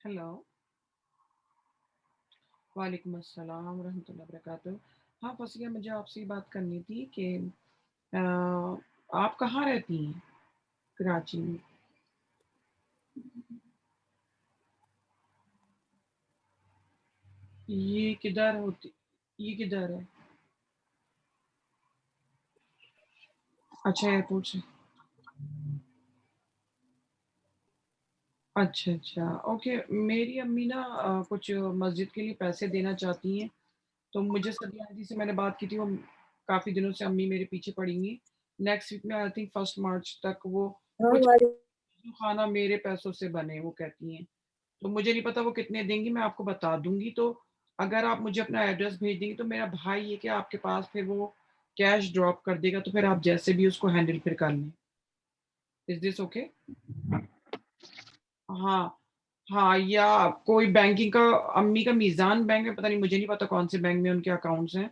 Hello, वालेकुम अस्सलाम रहमतुल्लाहि वबरकातुहू। हाँ, फसिया मुझे आपसे ये बात करनी थी कि अ, आप कहाँ रहती हैं? कराची में। ये किधर होती ये किधर है? अच्छा एयरपोर्ट से। अच्छा, अच्छा, ओके। मेरी अम्मी ना कुछ मस्जिद के लिए पैसे देना चाहती हैं, तो मुझे सदिया आंटी से मैंने बात की थी, वो काफ़ी दिनों से अम्मी मेरे पीछे पड़ी हुई हैं। नेक्स्ट वीक में आई थिंक 1 मार्च तक वो हाँ, कुछ वाले खाना मेरे पैसों से बने, वो कहती हैं। तो मुझे नहीं पता वो कितने देंगी, मैं आपको बता दूँगी। तो अगर आप मुझे अपना एड्रेस भेज देंगी, तो मेरा भाई है कि आपके पास फिर वो कैश ड्रॉप कर देगा, तो फिर आप जैसे भी उसको हैंडल फिर कर लें। Is this okay? हाँ, हाँ, या कोई बैंकिंग का अम्मी का मीज़ान बैंक में, पता नहीं, मुझे नहीं पता कौन से बैंक में उनके अकाउंट्स हैं।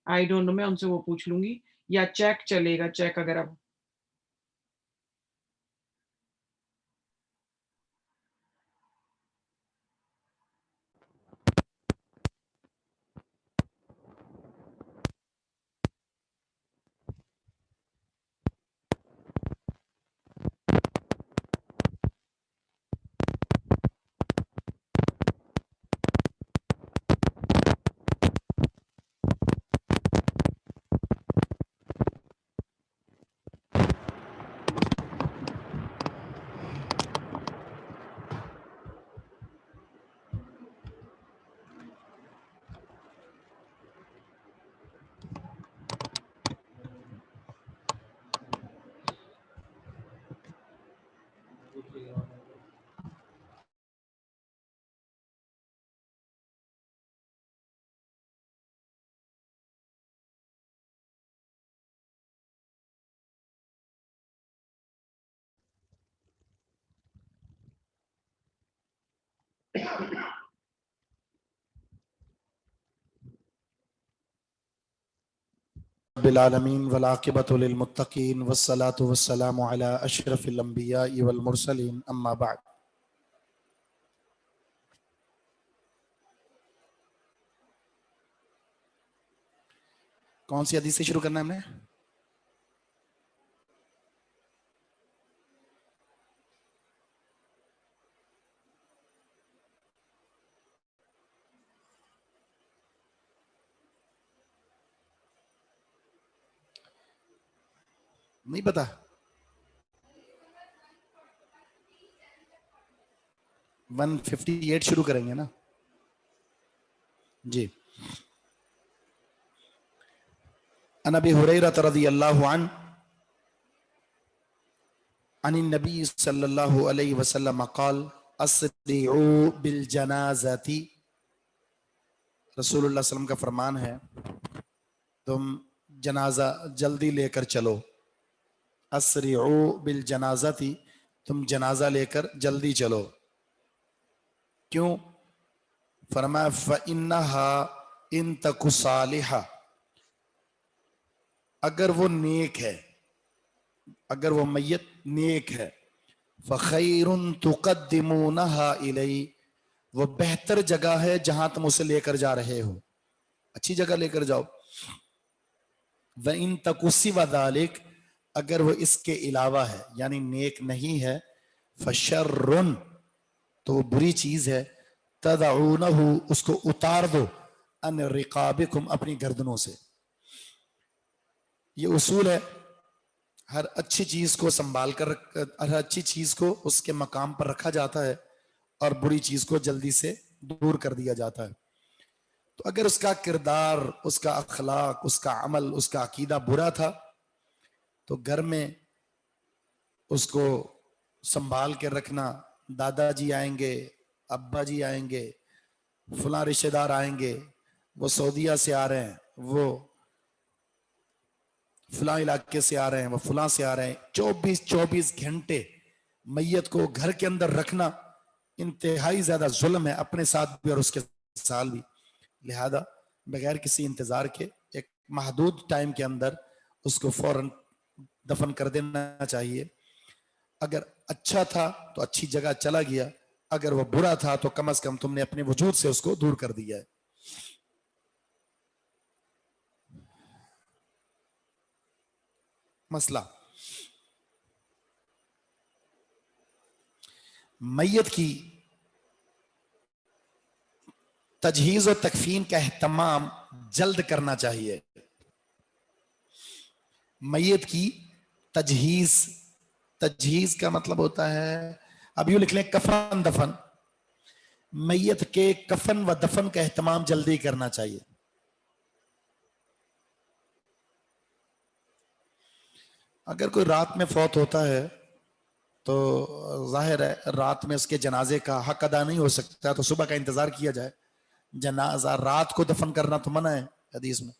आई डोंट नो, मैं उनसे वो पूछ लूँगी, या चेक चलेगा, चेक अगर आप। रब्बिल आलमीन वल आक़िबतु लिल मुत्तक़ीन वस्सलातु वस्सलामु अला अशरफिल अंबियाइ वल मुरसलीन अम्मा बाद। कौन सी हदीस से शुरू करना है हमने? नहीं पता। 158 शुरू करेंगे ना जी। अन अबी हुरैरा रज़ियल्लाहु अन्हु अन नबी सल्लल्लाहु अलैहि वसल्लम क़ाल अस्रिउ बिल जनाज़ती। रसूलुल्लाह सल्लल्लाहु अलैहि वसल्लम का फरमान है, तुम जनाजा जल्दी लेकर चलो। अस्रिउ बिल जनाज़ती, तुम जनाजा लेकर जल्दी चलो। क्यों? फरमाया फ़इन्नहा इन तकु सालिहा, अगर वो नेक है, अगर वो मैयत नेक है, फ़खैरुन तुक़द्दिमूनहा इलैहि, वो बेहतर जगह है जहां तुम उसे लेकर जा रहे हो, अच्छी जगह लेकर जाओ। व इन तकु सिवा ज़ालिक, अगर वो इसके अलावा है यानी नेक नहीं है, फ़शर्रुन, तो वो बुरी चीज है, तदऊनहु, उसको उतार दो, अन रिकाबिकुम, अपनी गर्दनों से। ये उसूल है, हर अच्छी चीज को संभाल कर हर अच्छी चीज को उसके मकाम पर रखा जाता है और बुरी चीज को जल्दी से दूर कर दिया जाता है। तो अगर उसका किरदार, उसका अखलाक, उसका अमल, उसका अकीदा बुरा था, तो घर में उसको संभाल के रखना। दादाजी आएंगे, अब्बा जी आएंगे, फला रिश्तेदार आएंगे, वो सऊदीया से आ रहे हैं, वो फला इलाके से आ रहे हैं, वो फला से आ रहे हैं, 24-24 घंटे मैयत को घर के अंदर रखना इंतहाई ज्यादा जुल्म है, अपने साथ भी और उसके साथ भी। लिहाजा बगैर किसी इंतजार के एक महदूद टाइम के अंदर उसको फौरन दफन कर देना चाहिए। अगर अच्छा था तो अच्छी जगह चला गया, अगर वो बुरा था तो कम से कम तुमने अपने वजूद से उसको दूर कर दिया है। मसला, मैयत की तजहीज और तकफीन का एहतमाम जल्द करना चाहिए। मैयत की तजहीज, तजहीज का मतलब होता है, अब यूं लिख लें कफन दफन। मैयत के कफन व दफन का एहतमाम जल्दी करना चाहिए। अगर कोई रात में फौत होता है तो जाहिर है रात में उसके जनाजे का हक अदा नहीं हो सकता, तो सुबह का इंतजार किया जाए। जनाजा रात को दफन करना तो मना है हदीस में,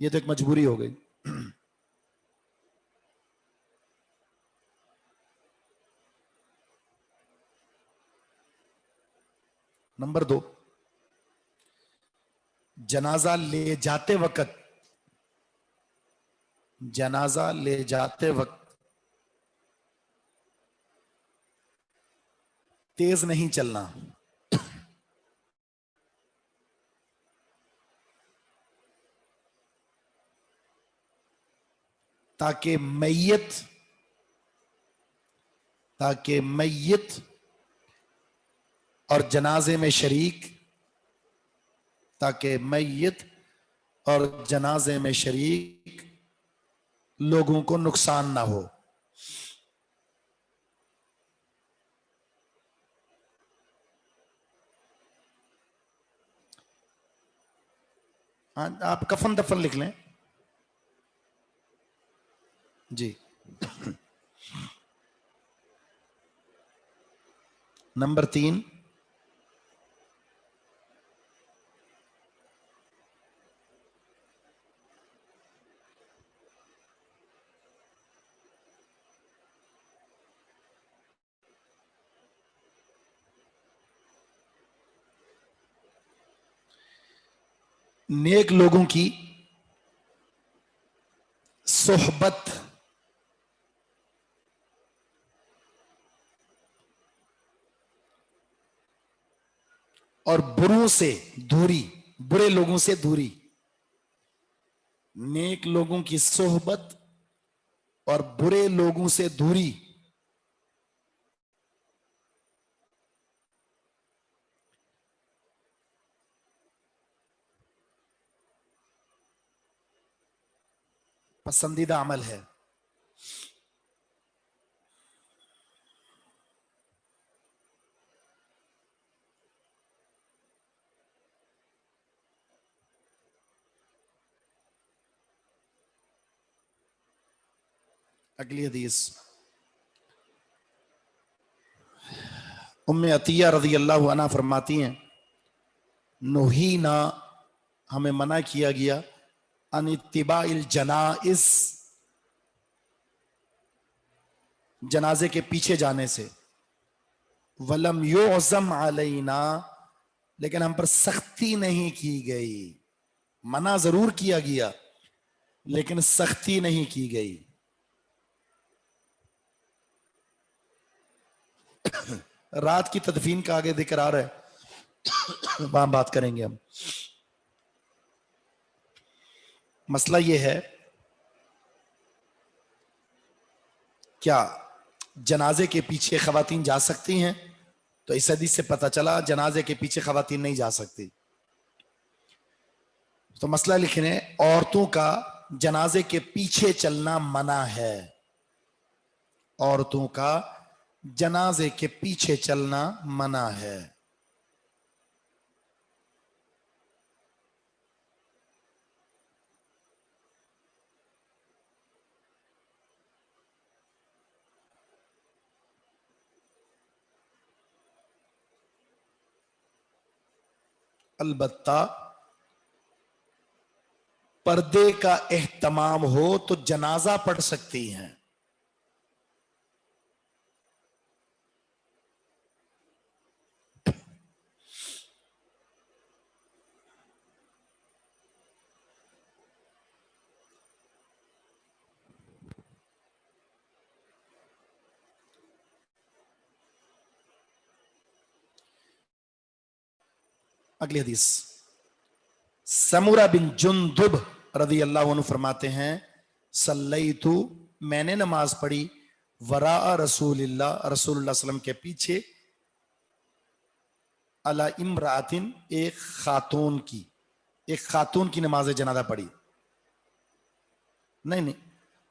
ये तो एक मजबूरी हो गई। नंबर 2, जनाजा ले जाते वक्त, जनाजा ले जाते वक्त तेज नहीं चलना, ताकि मैयत और जनाजे में शरीक, ताकि मैयत और जनाजे में शरीक लोगों को नुकसान ना हो। आप कफन दफन लिख लें जी। नंबर 3, नेक लोगों की सोहबत और बुरों से दूरी, बुरे लोगों से दूरी। नेक लोगों की सोहबत और बुरे लोगों से दूरी। पसंदीदा अमल है। अगली हदीस, उम्मे अतिया रज़ी अल्लाहु अन्हा फरमाती हैं, नुहीना, हमें मना किया गया, अन इत्तिबाइल जनाइज, जनाजे के पीछे जाने से, वलम युज़म अलैना, लेकिन हम पर सख्ती नहीं की गई। मना जरूर किया गया लेकिन सख्ती नहीं की गई। रात की तदफीन का आगे जिक्र आ रहा है, वहां बात करेंगे हम। मसला यह है, क्या जनाजे के पीछे खवातीन जा सकती हैं? तो इस हदीस से पता चला जनाजे के पीछे खवातीन नहीं जा सकती। तो मसला लिखने, औरतों का जनाजे के पीछे चलना मना है। औरतों का जनाजे के पीछे चलना मना है। अलबत्ता पर्दे का एहतमाम हो तो जनाजा पढ़ सकती हैं। अगली हदीस, समूरा बिन जुंदुब रज़ी अल्लाह अन्हु फरमाते हैं, सल्लैतु, मैंने नमाज पढ़ी, वरा रसूलिल्लाह, रसूलुल्लाह सल्लम के पीछे, अला इमरातिन, एक खातून की नमाज जनाजा पढ़ी। नहीं,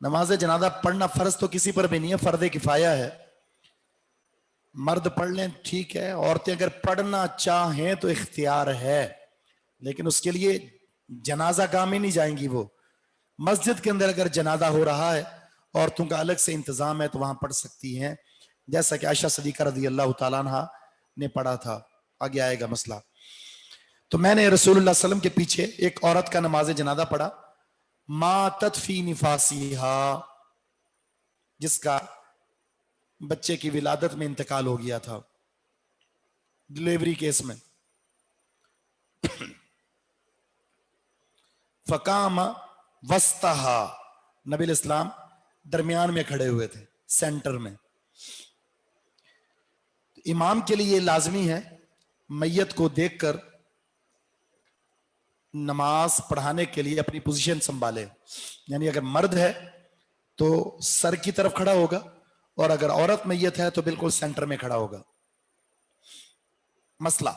नमाज जनाजा पढ़ना फर्ज तो किसी पर भी नहीं है, फर्द किफाया है। मर्द पढ़ लें ठीक है, औरतें अगर पढ़ना चाहें तो इख्तियार है, लेकिन उसके लिए जनाजा गाह में नहीं जाएंगी। वो मस्जिद के अंदर अगर जनाजा हो रहा है, औरतों का अलग से इंतजाम है, तो वहां पढ़ सकती हैं, जैसा कि आयशा सिद्दीक़ा रज़ी अल्लाह तआला अन्हा ने पढ़ा था। आगे आएगा मसला। तो मैंने रसूलुल्लाह सल्लम के पीछे एक औरत का नमाज जनाजा पढ़ा, मातत फी निफासिहा, जिसका बच्चे की विलादत में इंतकाल हो गया था, डिलीवरी केस में। फकाम वस्ताहा, नबी इस्लाम दरमियान में खड़े हुए थे, सेंटर में। इमाम के लिए लाजमी है मैयत को देखकर नमाज पढ़ाने के लिए अपनी पोजीशन संभाले। यानी अगर मर्द है तो सर की तरफ खड़ा होगा, और अगर औरत मैयत है तो बिल्कुल सेंटर में खड़ा होगा। मसला,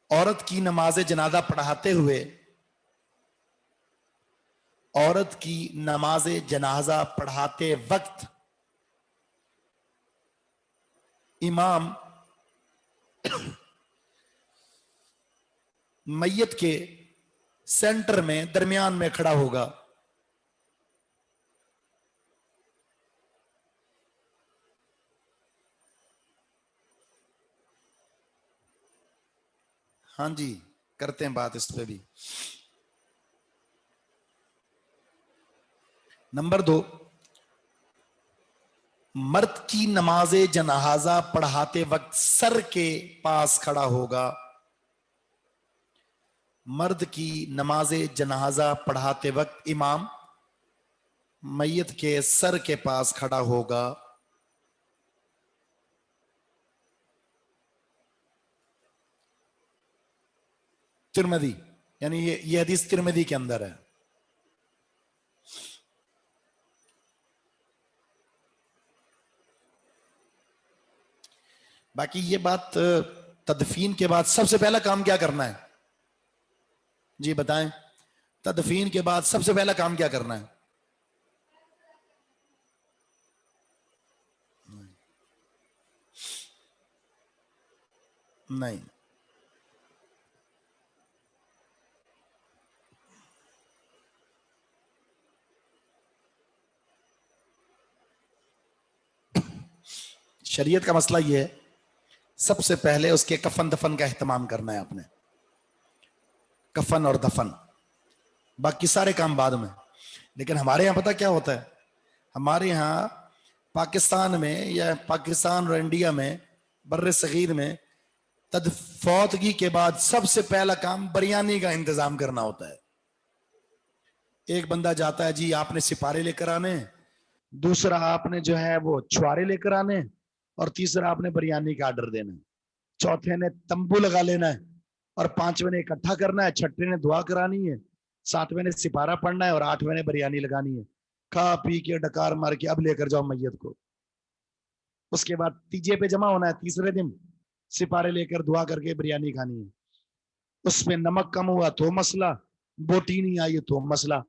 औरत की नमाज जनाजा पढ़ाते हुए, औरत की नमाज जनाजा पढ़ाते वक्त इमाम मैयत के सेंटर में दरमियान में खड़ा होगा। हाँ जी, करते हैं बात इस पे भी। नंबर 2, मर्द की नमाज जनाजा पढ़ाते वक्त सर के पास खड़ा होगा। मर्द की नमाज जनाजा पढ़ाते वक्त इमाम मैयत के सर के पास खड़ा होगा। तिरमिज़ी, यानी ये हदीस तिरमिज़ी के अंदर है। बाकी ये बात, तदफीन के बाद सबसे पहला काम क्या करना है? जी बताएं, तदफीन के बाद सबसे पहला काम क्या करना है? नहीं, शरीयत का मसला ये है, सबसे पहले उसके कफन दफन का एहतमाम करना है आपने, कफन और दफन, बाकी सारे काम बाद में। लेकिन हमारे यहाँ पता क्या होता है, हमारे यहाँ पाकिस्तान में या पाकिस्तान और इंडिया में बर्रे सगीर में फौतगी के बाद सबसे पहला काम बिरयानी का इंतजाम करना होता है। एक बंदा जाता है, जी आपने सिपारे लेकर आने, दूसरा आपने जो है वो छुआरे लेकर आने, और तीसरा आपने बिरयानी का ऑर्डर देना है, चौथे ने तंबू लगा लेना है, और पांचवें ने इकट्ठा करना है, छठे ने दुआ करानी है, सातवें ने सिपारा पढ़ना है, और आठवें ने बिरयानी लगानी है। खा पी के डकार मार के अब लेकर जाओ मैयत को। उसके बाद तीजे पे जमा होना है, तीसरे दिन सिपारे लेकर दुआ करके बिरयानी खानी है। उसमें नमक कम हुआ तो मसला, बोटी नहीं आई तो मसला।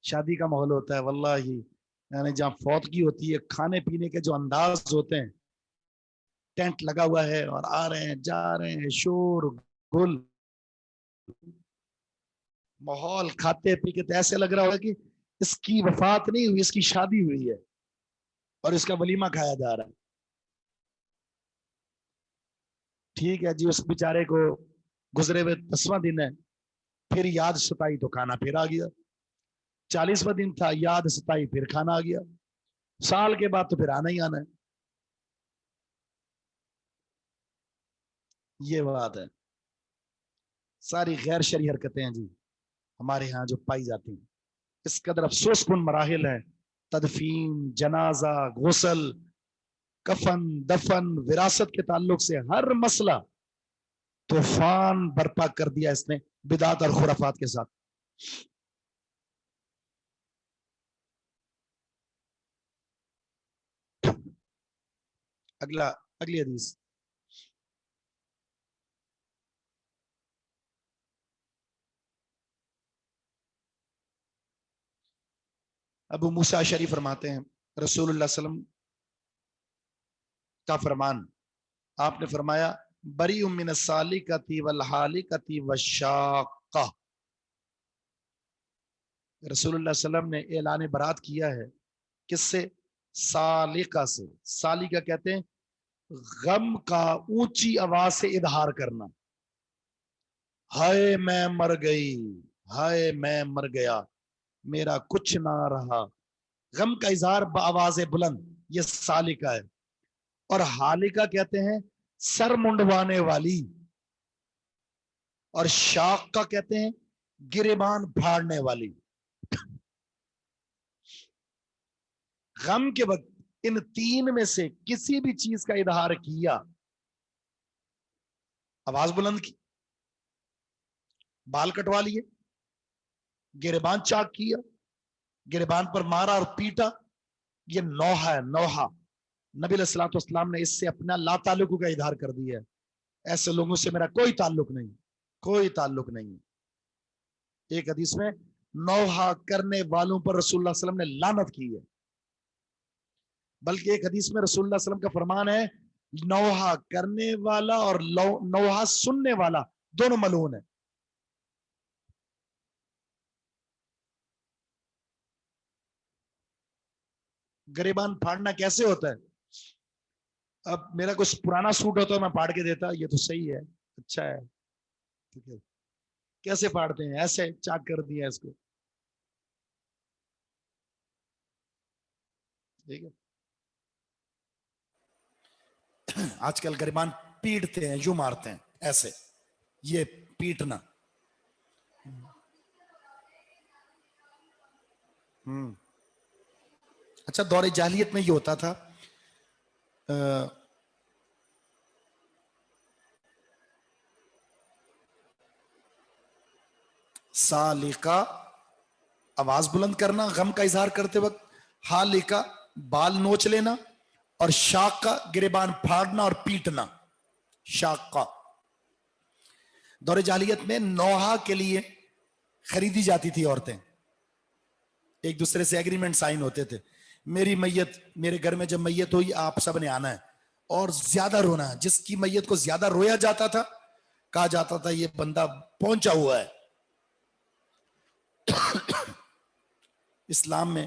शादी का माहौल होता है वल्लाही, यानी जहाँ फौतगी होती है, खाने पीने के जो अंदाज होते हैं, टेंट लगा हुआ है और आ रहे हैं जा रहे हैं, शोर गुल माहौल, खाते पी के तो ऐसे लग रहा होगा कि इसकी वफात नहीं हुई, इसकी शादी हुई है और इसका वलीमा खाया जा रहा है। ठीक है जी, उस बेचारे को गुजरे हुए 10वां दिन है, फिर याद सताई तो खाना फिर आ गया। 40वां दिन था, याद सताई फिर खाना आ गया। साल के बाद तो फिर आना ही आना है। ये बात है। सारी गैर शरई हरकतें हैं जी हमारे यहाँ जो पाई जाती हैं। اس قدر افسوس کن مراحل ہیں، تدفین، جنازہ، غسل، کفن، دفن، وراثت کے تعلق سے ہر مسئلہ طوفان برپا کر دیا اس نے بدعت اور خرافات کے ساتھ. اگلی حدیث. ابو موسیٰ اشعری فرماتے ہیں رسول اللہ صلی اللہ علیہ وسلم کا فرمان، آپ نے فرمایا بری من السالکۃ والحالکۃ والشاقہ. رسول اللہ صلی اللہ علیہ وسلم نے اعلان برات کیا ہے کس سے؟ سالکہ سے. سالکہ کہتے ہیں غم کا اونچی آواز سے اظہار کرنا. ہائے میں مر گئی، ہائے میں مر گیا، میرا کچھ نہ رہا. غم کا اظہار بآواز بلند، یہ سالکہ ہے. اور حالکہ کہتے ہیں سر منڈوانے والی، اور شاقہ کہتے ہیں گریبان پھاڑنے والی. غم کے وقت ان تین میں سے کسی بھی چیز کا اظہار کیا، آواز بلند کی، بال کٹوا لیے، گریبان چاک کیا، گریبان پر مارا اور پیٹا، یہ نوحہ ہے. نوحہ نبی علیہ الصلوۃ والسلام نے اس سے اپنا لا تعلق کا اظہار کر دیا ہے. ایسے لوگوں سے میرا کوئی تعلق نہیں، کوئی تعلق نہیں. ایک حدیث میں نوحہ کرنے والوں پر رسول اللہ صلی اللہ علیہ وسلم نے لعنت کی ہے، بلکہ ایک حدیث میں رسول اللہ صلی اللہ علیہ وسلم کا فرمان ہے نوحہ کرنے والا اور نوحہ سننے والا دونوں ملعون ہیں. گریبان پھاڑنا کیسے ہوتا ہے؟ اب میرا کچھ پرانا سوٹ ہوتا ہے میں پھاڑ کے دیتا، یہ تو صحیح ہے، اچھا ہے، ٹھیک ہے. کیسے پھاڑتے ہیں؟ ایسے چاک کر دیا اس کو، ٹھیک ہے. آج کل گریبان پیٹتے ہیں، یوں مارتے ہیں ایسے، یہ پیٹنا. اچھا دور جاہلیت میں یہ ہوتا تھا، سالکہ آواز بلند کرنا غم کا اظہار کرتے وقت، حالکہ بال نوچ لینا، اور شاقہ گریبان پھاڑنا اور پیٹنا. شاقہ دور جاہلیت میں نوحہ کے لیے خریدی جاتی تھی عورتیں، ایک دوسرے سے ایگریمنٹ سائن ہوتے تھے. میری میت، میرے گھر میں جب میت ہوئی آپ سب نے آنا ہے اور زیادہ رونا ہے. جس کی میت کو زیادہ رویا جاتا تھا کہا جاتا تھا یہ بندہ پہنچا ہوا ہے. اسلام میں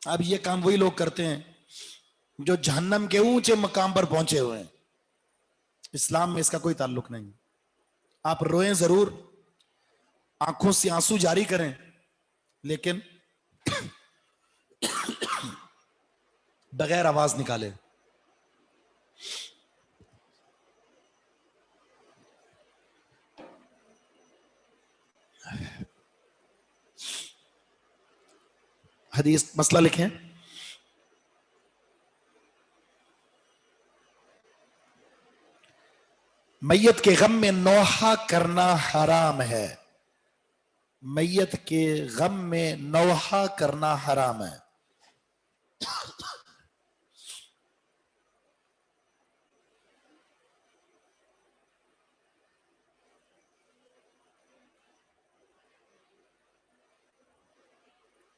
اب یہ کام وہی لوگ کرتے ہیں جو جہنم کے اونچے مقام پر پہنچے ہوئے ہیں. اسلام میں اس کا کوئی تعلق نہیں. آپ روئیں ضرور، آنکھوں سے آنسو جاری کریں، لیکن بغیر آواز نکالے. حدیث مسئلہ لکھیں. میت کے غم میں نوحہ کرنا حرام ہے. میت کے غم میں نوحہ کرنا حرام ہے.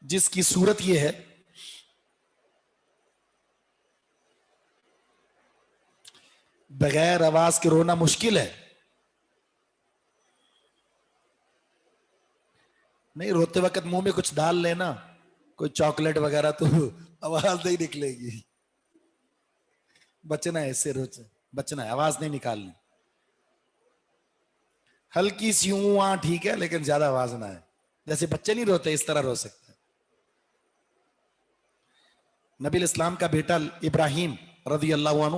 جس کی صورت یہ ہے بغیر آواز کے رونا مشکل ہے. نہیں روتے وقت منہ میں کچھ ڈال لینا، کوئی چاکلیٹ وغیرہ، تو آواز نہیں نکلے گی. بچنا ہے اس سے، بچنا ہے، آواز نہیں نکالنی. ہلکی سی ہاں ٹھیک ہے، لیکن زیادہ آواز نہ ہے. جیسے بچے نہیں روتے اس طرح رو سکتے. نبی الاسلام کا بیٹا ابراہیم رضی اللہ عنہ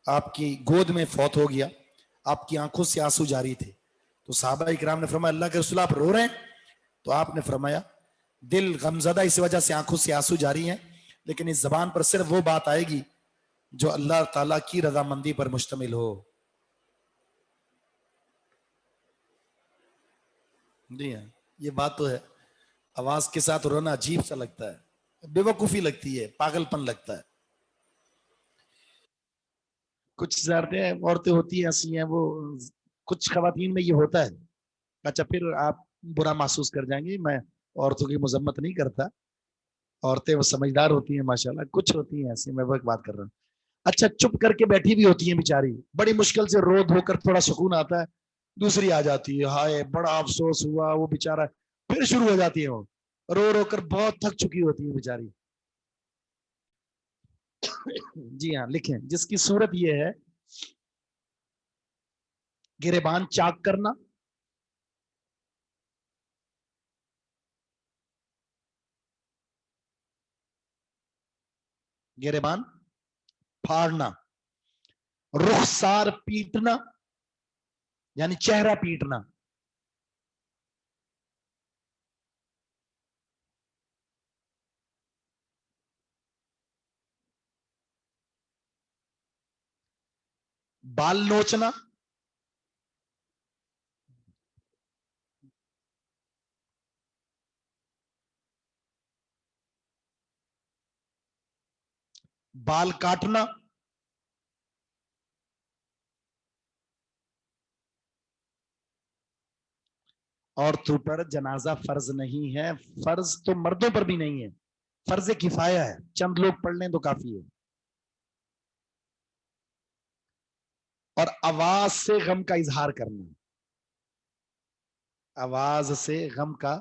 آپ کی گود میں فوت ہو گیا. آپ کی آنکھوں سے آنسو جاری تھے. تو صحابہ اکرام نے فرمایا اللہ کے رسول آپ رو رہے ہیں؟ تو آپ نے فرمایا دل غمزدہ اس وجہ سے آنکھوں سے آنسو جاری ہیں، لیکن اس زبان پر صرف وہ بات آئے گی جو اللہ تعالیٰ کی رضامندی پر مشتمل ہو. جی ہاں، یہ بات تو ہے. آواز کے ساتھ رونا عجیب سا لگتا ہے، بے وقوفی لگتی ہے، پاگل پن لگتا ہے. کچھ عورتیں ہوتی ہیں ایسی ہیں، وہ کچھ خواتین میں یہ ہوتا ہے. اچھا پھر آپ برا محسوس کر جائیں گے، میں عورتوں کی مذمت نہیں کرتا، عورتیں وہ سمجھدار ہوتی ہیں ماشاءاللہ، کچھ ہوتی ہیں ایسی، میں وہ ایک بات کر رہا ہوں. اچھا چپ کر کے بیٹھی بھی ہوتی ہیں بیچاری، بڑی مشکل سے رو دھو کر تھوڑا سکون آتا ہے، دوسری آ جاتی ہے، ہائے بڑا افسوس ہوا وہ بیچارہ، پھر شروع ہو جاتی ہے، وہ رو رو کر بہت تھک چکی ہوتی ہے بیچاری. جی ہاں لکھیں، جس کی صورت یہ ہے گریبان چاک کرنا، گریبان پھاڑنا، رخسار پیٹنا یعنی چہرہ پیٹنا، بال نوچنا، بال کاٹنا، عورتوں پر جنازہ فرض نہیں ہے، فرض تو مردوں پر بھی نہیں ہے، فرض کفایہ ہے، چند لوگ پڑھ لیں تو کافی ہے. اور آواز سے غم کا اظہار کرنا، آواز سے غم کا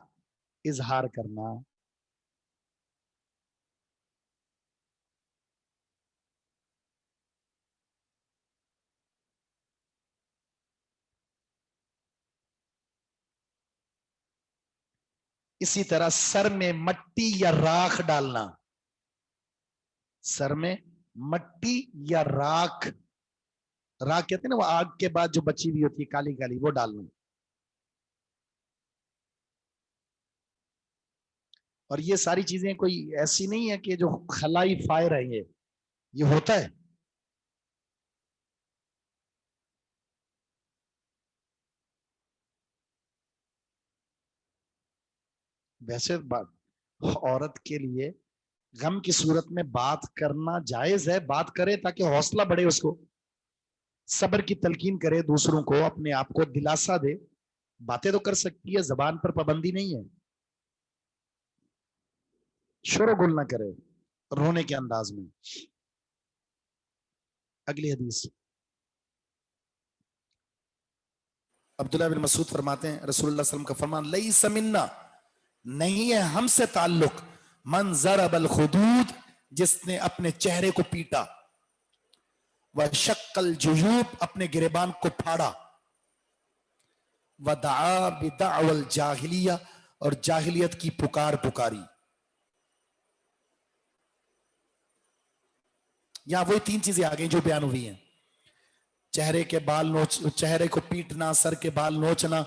اظہار کرنا. اسی طرح سر میں مٹی یا راکھ ڈالنا، سر میں مٹی یا راکھ، راکھ کہتے ہیں نا وہ آگ کے بعد جو بچی ہوئی ہوتی ہے کالی کالی، وہ ڈالنا. اور یہ ساری چیزیں کوئی ایسی نہیں ہے کہ جو خلائی فائر ہے، یہ ہوتا ہے. ویسے عورت کے لیے غم کی صورت میں بات کرنا جائز ہے، بات کرے تاکہ حوصلہ بڑھے، اس کو صبر کی تلقین کرے، دوسروں کو اپنے آپ کو دلاسا دے. باتیں تو کر سکتی ہے، زبان پر پابندی نہیں ہے. شور و گل نہ کرے رونے کے انداز میں. اگلی حدیث عبداللہ بن مسعود فرماتے ہیں رسول اللہ صلی اللہ علیہ وسلم کا فرمان لیس منا، نہیں ہے ہم سے تعلق، من ضرب الخدود، جس نے اپنے چہرے کو پیٹا، وشق الجیوب، اپنے گریبان کو پھاڑا، ودعا بدعوى الجاہلیہ، اور جاہلیت کی پکار پکاری. یہاں وہی تین چیزیں آ گئی جو بیان ہوئی ہیں، چہرے کے بال نوچ، چہرے کو پیٹنا، سر کے بال نوچنا،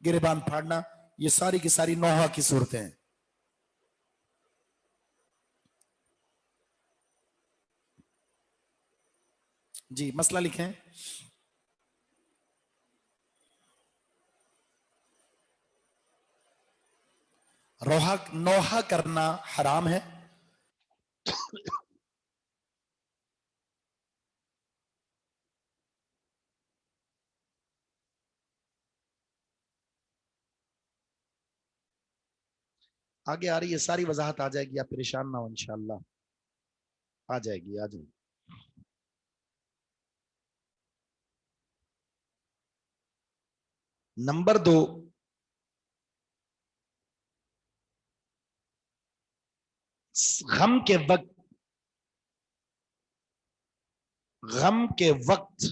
گریبان پھاڑنا، یہ ساری کی ساری نوحہ کی صورتیں ہیں. جی مسئلہ لکھیں. نوحہ کرنا حرام ہے. آگے آ رہی ہے ساری وضاحت آ جائے گی، آپ پریشان نہ ہو انشاءاللہ، آ جائے گی آ جائے گی. نمبر 2، غم کے وقت، غم کے وقت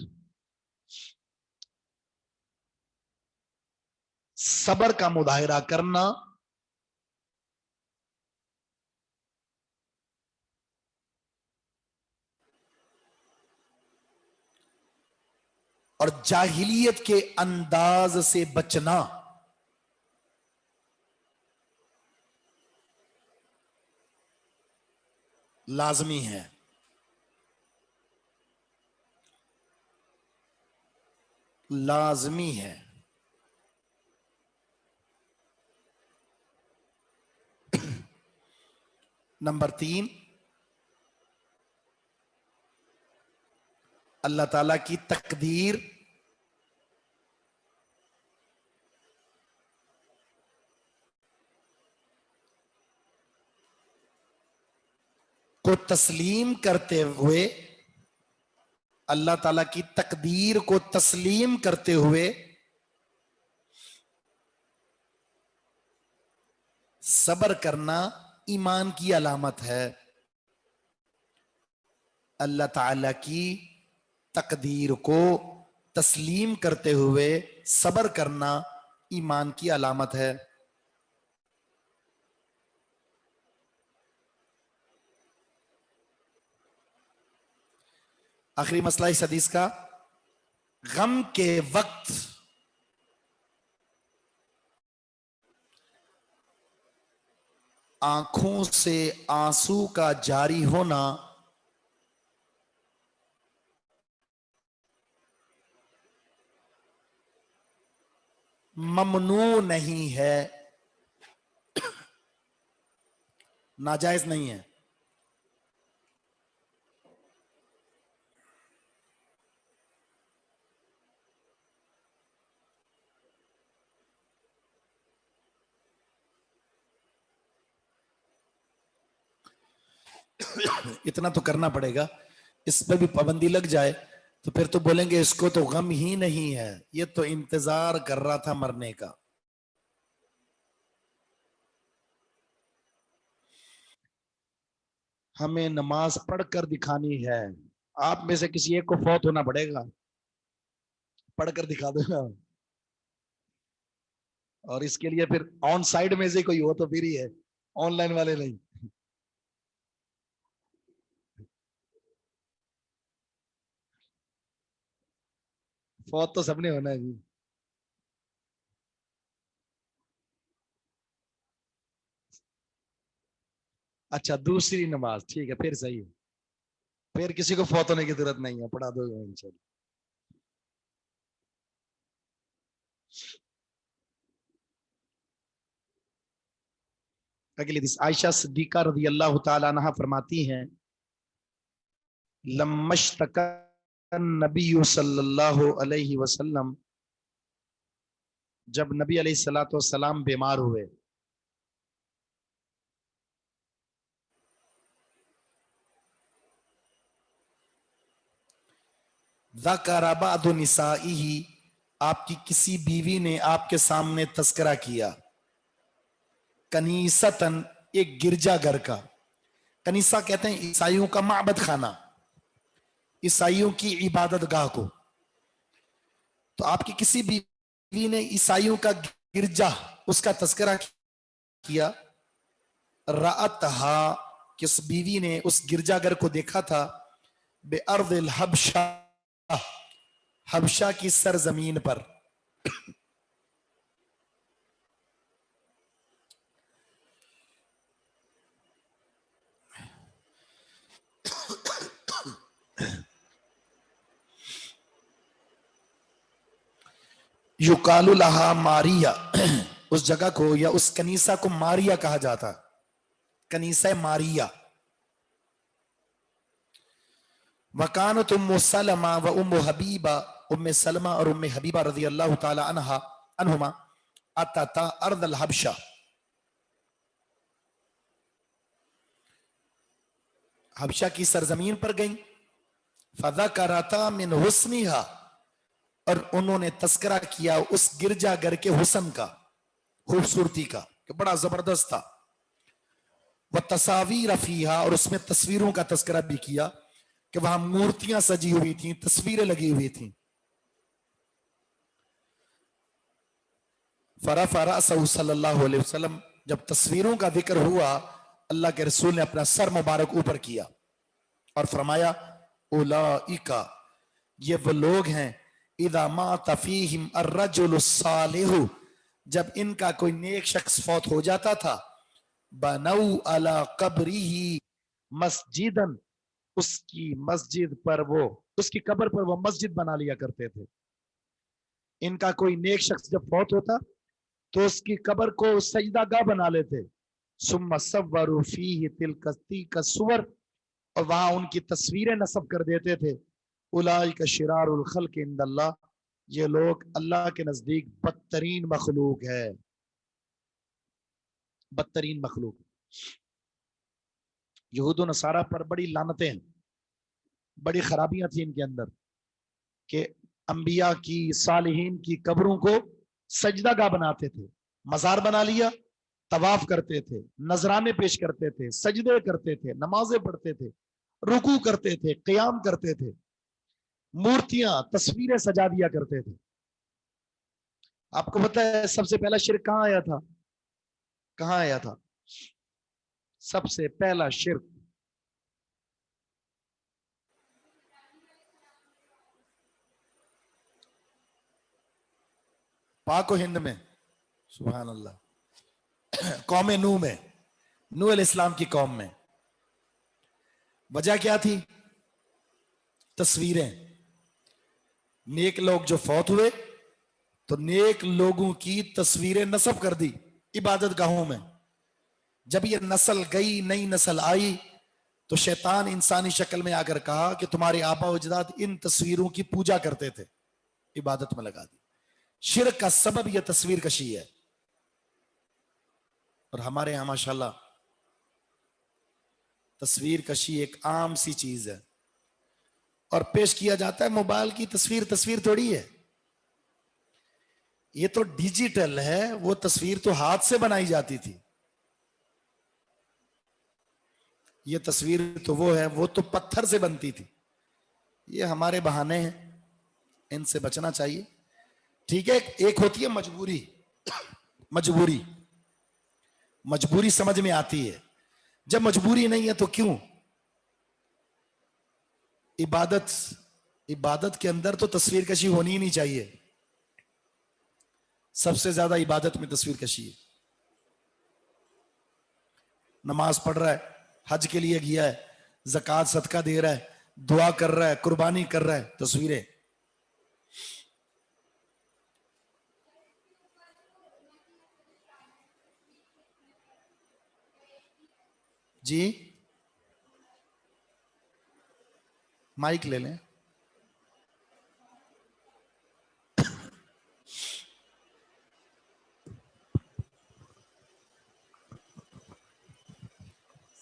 صبر کا مظاہرہ کرنا اور جاہلیت کے انداز سے بچنا لازمی ہے. لازمی ہے. نمبر 3، اللہ تعالی کی تقدیر کو تسلیم کرتے ہوئے، اللہ تعالی کی تقدیر کو تسلیم کرتے ہوئے صبر کرنا ایمان کی علامت ہے. اللہ تعالی کی تقدیر کو تسلیم کرتے ہوئے صبر کرنا ایمان کی علامت ہے. آخری مسئلہ اس حدیث کا، غم کے وقت آنکھوں سے آنسو کا جاری ہونا ممنوع نہیں ہے، ناجائز نہیں ہے. اتنا تو کرنا پڑے گا. اس پہ بھی پابندی لگ جائے تو پھر تو بولیں گے اس کو تو غم ہی نہیں ہے، یہ تو انتظار کر رہا تھا مرنے کا. ہمیں نماز پڑھ کر دکھانی ہے. آپ میں سے کسی ایک کو فوت ہونا پڑے گا، پڑھ کر دکھا دوں گا. اور اس کے لیے پھر آن سائڈ میں سے کوئی ہو تو پھر ہی ہے، آن لائن والے نہیں. فوت تو سب نے ہونا ہے جی. اچھا دوسری نماز ٹھیک ہے، پھر صحیح ہے، پھر کسی کو فوت ہونے کی ضرورت نہیں ہے، پڑھا دو گے انشاءاللہ. اگلی حدیث عائشہ صدیقہ رضی اللہ تعالی عنہا فرماتی ہیں، لمشتک النبی صلی اللہ علیہ وسلم، جب نبی علیہ الصلوۃ والسلام بیمار ہوئے، ذکر بعض نسائہ، آپ کی کسی بیوی نے آپ کے سامنے تذکرہ کیا، کنیستن، ایک گرجا گھر کا. کنیسہ کہتے ہیں عیسائیوں کا معبد خانہ، عیسائیوں کی عبادت گاہ کو. تو آپ کی کسی بیوی نے عیسائیوں کا گرجا، اس کا تذکرہ کیا. رأتہا، کس بیوی نے اس گرجا گھر کو دیکھا تھا، بے ارض الحبشہ، حبشہ کی سرزمین پر. یقال لہا ماریا، اس جگہ کو یا اس کنیسہ کو ماریا کہا جاتا، کنیسہ ماریا. وکانت ام سلمہ و ام حبیبہ، ام سلمہ اور ام حبیبہ رضی اللہ تعالی عنہما اتتا ارض الحبشہ، حبشہ کی سرزمین پر گئیں. فذکرتا من حسنہا، اور انہوں نے تذکرہ کیا اس گرجا گھر کے حسن کا، خوبصورتی کا، کہ بڑا زبردست تھا. وتصاویر فیہا، اور اس میں تصویروں کا تذکرہ بھی کیا کہ وہاں مورتیاں سجی ہوئی تھیں، تصویریں لگی ہوئی تھیں. فرفع رأسہ صلی اللہ علیہ وسلم، جب تصویروں کا ذکر ہوا اللہ کے رسول نے اپنا سر مبارک اوپر کیا اور فرمایا اولئک، یہ وہ لوگ ہیں इदा मात फीहिम अर्रजुल सालिह, जब इनका कोई नेक शख्स फौत हो जाता था, बनऊ अला कब्रिही मस्जिदन, उसकी मस्जिद पर वो, उसकी कब्र पर वो मस्जिद बना लिया करते थे। इनका कोई नेक शख्स जब फौत होता तो उसकी कब्र को सजदागाह बना लेते। सुम्मा सव्वरू फीही तिलका सुवर, और वहां उनकी तस्वीरें नस्ब कर देते थे। उलाइका शिरारुल खल्क इंदल्लाह, ये लोग अल्लाह के नजदीक बदतरीन मखलूक है, बदतरीन मखलूक। यहूद नसारा पर बड़ी लानतें हैं, बड़ी खराबियां थी इनके अंदर कि अंबिया की, सालिहीन की कब्रों को सजदागाह बनाते थे। मजार बना लिया, तवाफ करते थे, नजराने पेश करते थे, सजदे करते थे, नमाजें पढ़ते थे, रुकू करते थे, क़याम करते थे, मूर्तियां, तस्वीरें सजा दिया करते थे। आपको पता है सबसे पहला शिर्क कहां आया था? कहां आया था सबसे पहला शिर्क? पाक हिंद में, सुभान अल्लाह, कौम नूह में, नूह अलैहिस्सलाम की कौम में। वजह क्या थी? तस्वीरें। नेक लोग जो फौत हुए तो नेक लोगों की तस्वीरें नस्ब कर दी इबादत गाहों में। जब ये नस्ल गई, नई नस्ल आई, तो शैतान इंसानी शक्ल में आकर कहा कि तुम्हारे आबा अजदाद इन तस्वीरों की पूजा करते थे, इबादत में लगा दी। शिर्क का सबब यह तस्वीर कशी है। और हमारे यहां माशाल्लाह तस्वीर कशी एक आम सी चीज है, और पेश किया जाता है मोबाइल की तस्वीर। तस्वीर थोड़ी है, ये तो डिजिटल है। वो तस्वीर तो हाथ से बनाई जाती थी, ये तस्वीर तो वो है, वो तो पत्थर से बनती थी। ये हमारे बहाने हैं, इनसे बचना चाहिए। ठीक है, एक होती है मजबूरी। मजबूरी, मजबूरी समझ में आती है। जब मजबूरी नहीं है तो क्यों? इबादत के अंदर तो तस्वीर कशी होनी ही नहीं चाहिए। सबसे ज्यादा इबादत में तस्वीर कशी है। नमाज पढ़ रहा है, हज के लिए गया है, ज़कात सदका दे रहा है, दुआ कर रहा है, कुर्बानी कर रहा है, तस्वीरें। जी, माइक ले लें।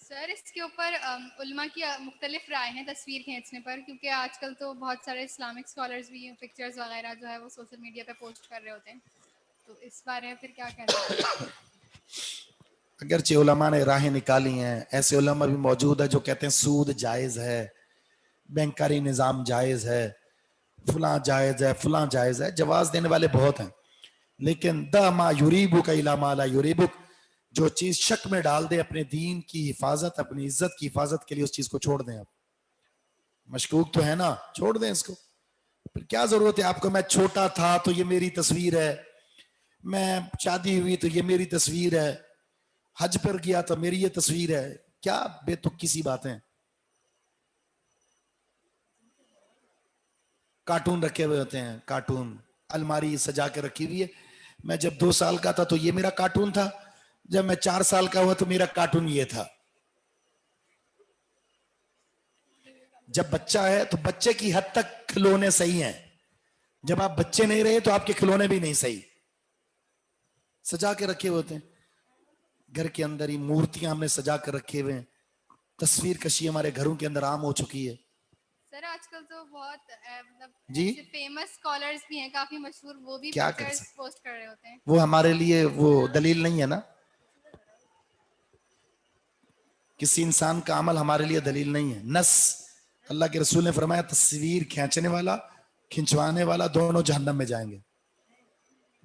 सर इसके ऊपर उलमा की मुख्तलिफ राय हैं तस्वीर खींचने पर, क्योंकि आजकल तो बहुत सारे इस्लामिक स्कॉलर्स भी पिक्चर्स वगैरह जो है वो सोशल मीडिया पे पोस्ट कर रहे होते हैं, तो इस बारे में फिर क्या कहना है? अगरचे उलमा ने राहें निकाली हैं, ऐसे उलमा भी मौजूद है जो कहते हैं सूद जायज है, बैंकारी निज़ाम जायज है, फलां जायज है, फलां जायज है। जवाज देने वाले बहुत हैं, लेकिन द मा युरीबुक इला मा ला युरीबुक, जो चीज शक में डाल दे अपने दीन की हिफाजत, अपनी इज्जत की हिफाजत के लिए, उस चीज को छोड़ दें। आप मशकूक तो है ना, छोड़ दें इसको। फिर क्या जरूरत है आपको? मैं छोटा था तो ये मेरी तस्वीर है, मैं शादी हुई तो ये मेरी तस्वीर है, हज पर गया तो मेरी ये तस्वीर है। क्या बेतुकी सी बातें। कार्टून रखे हुए होते हैं, कार्टून अलमारी सजा के रखी हुई है। मैं जब 2 साल का था तो ये मेरा कार्टून था, जब मैं 4 साल का हुआ तो मेरा कार्टून ये था। जब बच्चा है तो बच्चे की हद तक खिलौने सही हैं, जब आप बच्चे नहीं रहे तो आपके खिलौने भी नहीं सही। सजा के रखे होते हैं घर के अंदर ही, मूर्तियां हमने सजा कर रखे हुए हैं। तस्वीर कशी हमारे घरों के अंदर आम हो चुकी है। सर आजकल तो बहुत मतलब जी, फेमस स्कॉलर्स भी हैं, काफी मशहूर, वो भी क्या पिक्चर्स पोस्ट कर रहे होते हैं। वो हमारे लिए वो दलील नहीं है ना। किसी इंसान का अमल हमारे लिए दलील नहीं है। नस, अल्लाह के रसूल ने फरमाया तस्वीर खींचने वाला, खिंचवाने वाला दोनों जहन्नम में जाएंगे,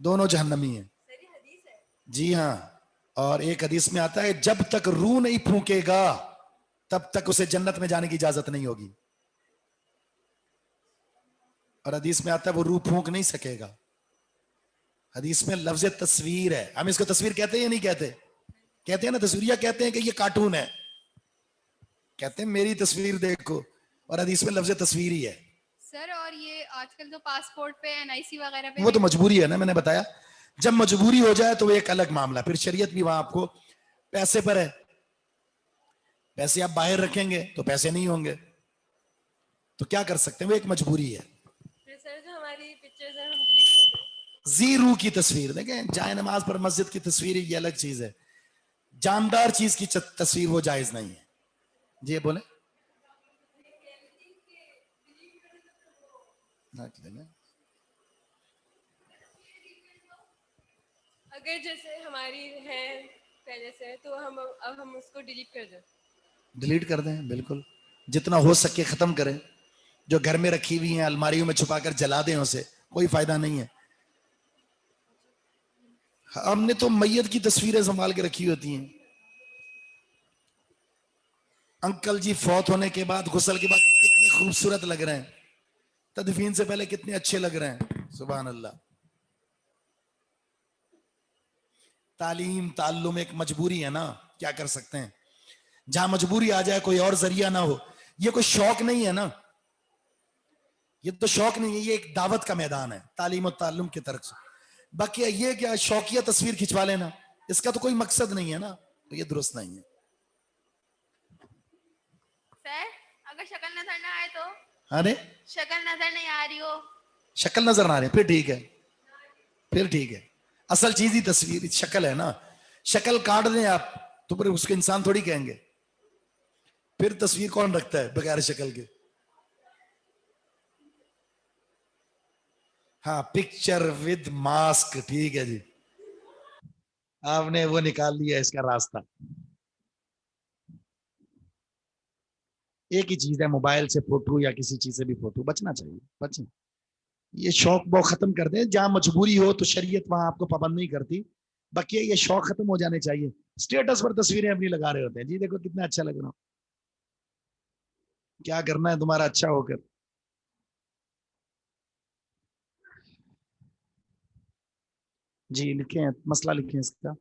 दोनों जहन्नमी हैं। जी हाँ, और एक हदीस में आता है जब तक रूह नहीं फूकेगा तब तक उसे जन्नत में जाने की इजाजत नहीं होगी। اور حدیث میں آتا ہے وہ روح پھونک نہیں سکے گا. حدیث میں لفظ تصویر ہے. ہم اس کو تصویر کہتے ہیں یا نہیں کہتے؟ کہتے ہیں نا تصویر، یا کہتے ہیں کہ یہ کارٹون ہے؟ کہتے ہیں میری تصویر دیکھو، اور حدیث میں لفظ تصویر ہی ہے. سر اور یہ آج کل جو پاسپورٹ پہ NIC وغیرہ پہ وہ تو مجبوری ہے نا، میں نے بتایا جب مجبوری ہو جائے تو وہ ایک الگ معاملہ. پھر شریعت بھی وہاں آپ کو پیسے پر ہے. پیسے آپ باہر رکھیں گے تو پیسے نہیں ہوں گے، تو کیا کر سکتے ہیں، وہ ایک مجبوری ہے. سر جو ہماری پکچرز ہیں ہم ڈیلیٹ کر دیں. زیرو کی تصویر دیکھیں، جائے نماز پر مسجد کی تصویر یہ الگ چیز ہے. جاندار چیز کی تصویر وہ جائز نہیں ہے. جی بولیں. اگر جیسے ہماری ہے پہلے سے تو اب ہم اس کو ڈیلیٹ کر دیں. ڈیلیٹ کر دیں، بالکل جتنا ہو سکے ختم کریں. جو گھر میں رکھی ہوئی ہیں الماریوں میں چھپا کر جلا دیں، اسے کوئی فائدہ نہیں ہے. ہم نے تو میت کی تصویریں سنبھال کے رکھی ہوتی ہیں. انکل جی فوت ہونے کے بعد غسل کے بعد کتنے خوبصورت لگ رہے ہیں، تدفین سے پہلے کتنے اچھے لگ رہے ہیں. سبحان اللہ. تعلیم تعلم ایک مجبوری ہے نا، کیا کر سکتے ہیں. جہاں مجبوری آ جائے کوئی اور ذریعہ نہ ہو. یہ کوئی شوق نہیں ہے نا، یہ تو شوق نہیں ہے، یہ ایک دعوت کا میدان ہے تعلیم و تعلم کی طرف سے. باقی یہ کیا شوقیہ تصویر کھنچوا لینا، اس کا تو کوئی مقصد نہیں ہے نا، تو یہ درست نہیں ہے. سر اگر شکل نظر نہ آئے تو؟ ارے شکل نظر نہیں آ رہی ہو؟ شکل نظر نہ آ رہی، پھر ٹھیک ہے، پھر ٹھیک ہے. اصل چیز ہی تصویر شکل ہے نا. شکل کاٹ دیں آپ تو پھر اس کو انسان تھوڑی کہیں گے. پھر تصویر کون رکھتا ہے بغیر شکل کے؟ ہاں پکچر ود ماسک، ٹھیک ہے جی. آپ نے وہ نکال لیا اس کا راستہ. ایک ہی چیز ہے، موبائل سے فوٹو یا کسی چیز سے بھی فوٹو بچنا چاہیے. بچیں، یہ شوق وہ ختم کر دیں. جہاں مجبوری ہو تو شریعت وہاں آپ کو پابند نہیں کرتی. باقی یہ شوق ختم ہو جانے چاہیے. اسٹیٹس پر تصویریں اپنی لگا رہے ہوتے ہیں، جی دیکھو کتنا اچھا لگ رہا ہوں. کیا کرنا ہے تمہارا اچھا ہو کر. جی لکھیں، مسئلہ لکھیں اس کا.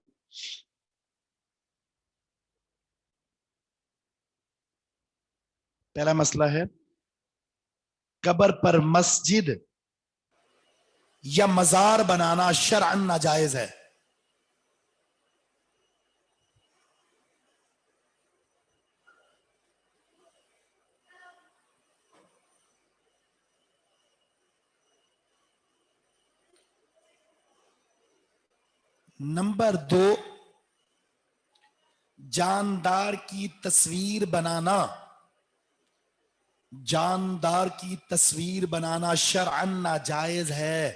پہلا مسئلہ ہے قبر پر مسجد یا مزار بنانا شرعن ناجائز ہے. نمبر 2، جاندار کی تصویر بنانا، جاندار کی تصویر بنانا شرعن ناجائز ہے.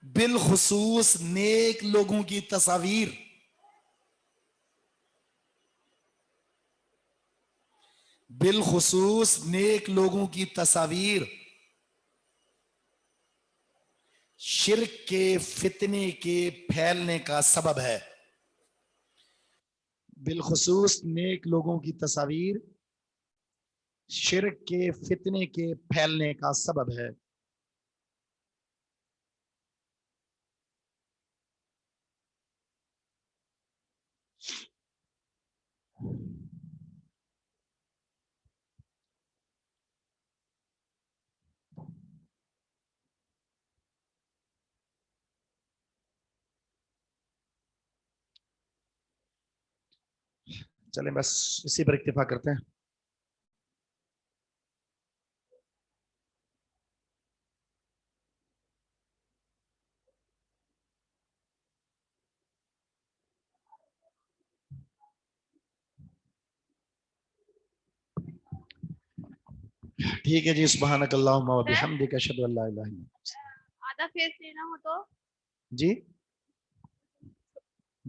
بالخصوص نیک لوگوں کی تصاویر. بالخصوص نیک لوگوں کی تصاویر شرک کے فتنے کے پھیلنے کا سبب ہے. بالخصوص نیک لوگوں کی تصاویر شرک کے فتنے کے پھیلنے کا سبب ہے. چلیں بس اسی پر اکتفا کرتے ہیں. ٹھیک ہے جی. سبحانک اللہم و بحمدک اشہد ان لا الہ الا انت. آدھا فیس لینا ہو تو جی